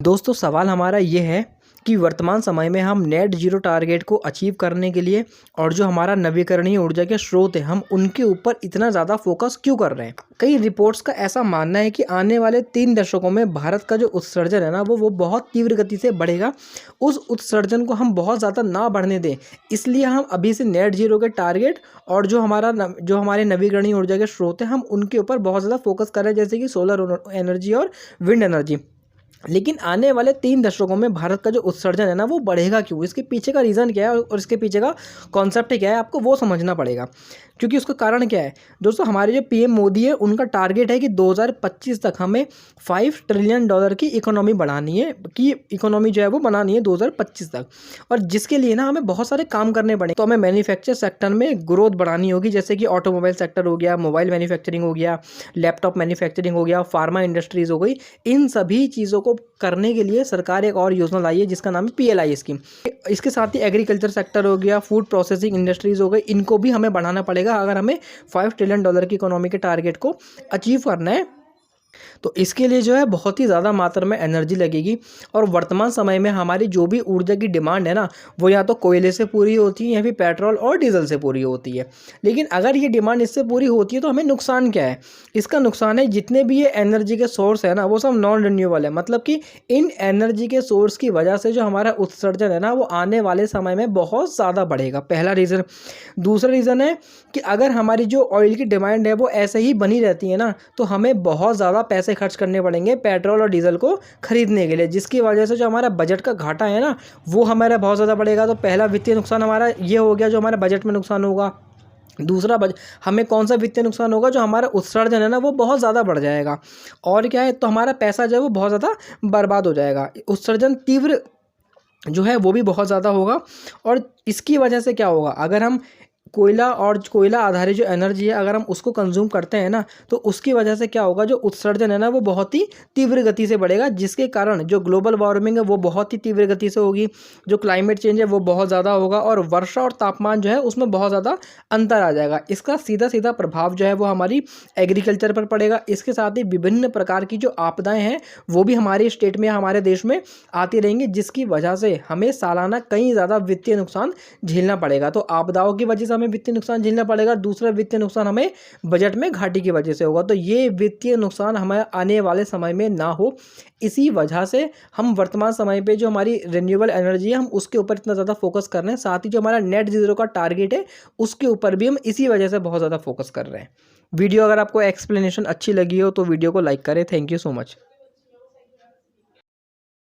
दोस्तों सवाल हमारा ये है कि वर्तमान समय में हम नेट ज़ीरो टारगेट को अचीव करने के लिए और जो हमारा नवीकरणीय ऊर्जा के स्रोत हैं हम उनके ऊपर इतना ज़्यादा फोकस क्यों कर रहे हैं। कई रिपोर्ट्स का ऐसा मानना है कि आने वाले 3 दशकों में भारत का जो उत्सर्जन है ना वो बहुत तीव्र गति से बढ़ेगा। उस उत्सर्जन को हम बहुत ज़्यादा ना बढ़ने दें, इसलिए हम अभी से नेट ज़ीरो के टारगेट और जो हमारे नवीकरणीय ऊर्जा के स्रोत हैं हम उनके ऊपर बहुत ज़्यादा फोकस कर रहे हैं, जैसे कि सोलर एनर्जी और विंड एनर्जी। लेकिन आने वाले 3 दशकों में भारत का जो उत्सर्जन है ना वो बढ़ेगा क्यों, इसके पीछे का रीज़न क्या है और इसके पीछे का कॉन्सेप्ट क्या है, आपको वो समझना पड़ेगा। क्योंकि उसका कारण क्या है दोस्तों, हमारे जो पीएम मोदी है उनका टारगेट है कि 2025 तक हमें $5 ट्रिलियन की इकोनॉमी बढ़ानी है, कि इकोनॉमी जो है वो बनानी है 2025 तक। और जिसके लिए ना हमें बहुत सारे काम करने पड़े। तो हमें मैन्युफैक्चर सेक्टर में ग्रोथ बढ़ानी होगी, जैसे कि ऑटोमोबाइल सेक्टर हो गया, मोबाइल मैन्युफैक्चरिंग हो गया, लैपटॉप मैन्युफैक्चरिंग हो गया, फार्मा इंडस्ट्रीज़ हो गई। इन सभी चीज़ों को करने के लिए सरकार एक और योजना लाई है जिसका नाम है PLI स्कीम। इसके साथ ही एग्रीकल्चर सेक्टर हो गया, फूड प्रोसेसिंग इंडस्ट्रीज़ हो गई, इनको भी हमें बढ़ाना पड़ेगा अगर हमें $5 ट्रिलियन की इकोनॉमी के टारगेट को अचीव करना है। तो इसके लिए जो है बहुत ही ज़्यादा मात्रा में एनर्जी लगेगी। और वर्तमान समय में हमारी जो भी ऊर्जा की डिमांड है ना वो या तो कोयले से पूरी होती है या फिर पेट्रोल और डीजल से पूरी होती है। लेकिन अगर ये डिमांड इससे पूरी होती है तो हमें नुकसान क्या है, इसका नुकसान है जितने भी ये एनर्जी के सोर्स है ना वो सब नॉन रिन्यूएबल है। मतलब कि इन एनर्जी के सोर्स की वजह से जो हमारा उत्सर्जन है ना वो आने वाले समय में बहुत ज़्यादा बढ़ेगा, पहला रीज़न। दूसरा रीज़न है कि अगर हमारी जो ऑयल की डिमांड है वो ऐसे ही बनी रहती है ना तो हमें बहुत ज़्यादा पैसे खर्च करने पड़ेंगे पेट्रोल और डीजल को खरीदने के लिए, जिसकी वजह से जो हमारा बजट का घाटा है ना वो हमारा बहुत ज़्यादा बढ़ेगा। तो पहला वित्तीय नुकसान हमारा ये हो गया, जो हमारे बजट में नुकसान होगा। दूसरा हमें कौन सा वित्तीय नुकसान होगा, जो हमारा उत्सर्जन है ना वो बहुत ज़्यादा बढ़ जाएगा। और क्या है, तो हमारा पैसा जो है वो बहुत ज़्यादा बर्बाद हो जाएगा। उत्सर्जन तीव्र जो है वो भी बहुत ज़्यादा होगा। और इसकी वजह से क्या होगा, अगर हम कोयला आधारित जो एनर्जी है अगर हम उसको कंज्यूम करते हैं ना तो उसकी वजह से क्या होगा, जो उत्सर्जन है ना वो बहुत ही तीव्र गति से बढ़ेगा, जिसके कारण जो ग्लोबल वार्मिंग है वो बहुत ही तीव्र गति से होगी, जो क्लाइमेट चेंज है वो बहुत ज़्यादा होगा और वर्षा और तापमान जो है उसमें बहुत ज़्यादा अंतर आ जाएगा। इसका सीधा सीधा प्रभाव जो है वो हमारी एग्रीकल्चर पर पड़ेगा। इसके साथ ही विभिन्न प्रकार की जो आपदाएँ हैं वो भी हमारे स्टेट में, हमारे देश में आती रहेंगी, जिसकी वजह से हमें सालाना कई ज़्यादा वित्तीय नुकसान झेलना पड़ेगा। तो आपदाओं की वजह से हमें वित्तीय नुकसान झेलना पड़ेगा। दूसरा वित्तीय नुकसान हमें बजट में घाटे की वजह से होगा। तो ये वित्तीय नुकसान हमें आने वाले समय में ना हो, इसी वजह से हम वर्तमान समय पे जो हमारी रिन्यूएबल एनर्जी है हम उसके ऊपर इतना ज़्यादा फोकस कर रहे हैं। साथ ही जो हमारा नेट जीरो का टारगेट है उसके ऊपर भी हम इसी वजह से बहुत ज़्यादा फोकस कर रहे हैं। वीडियो अगर आपको एक्सप्लेनेशन अच्छी लगी हो तो वीडियो को लाइक करें। Thank you so much.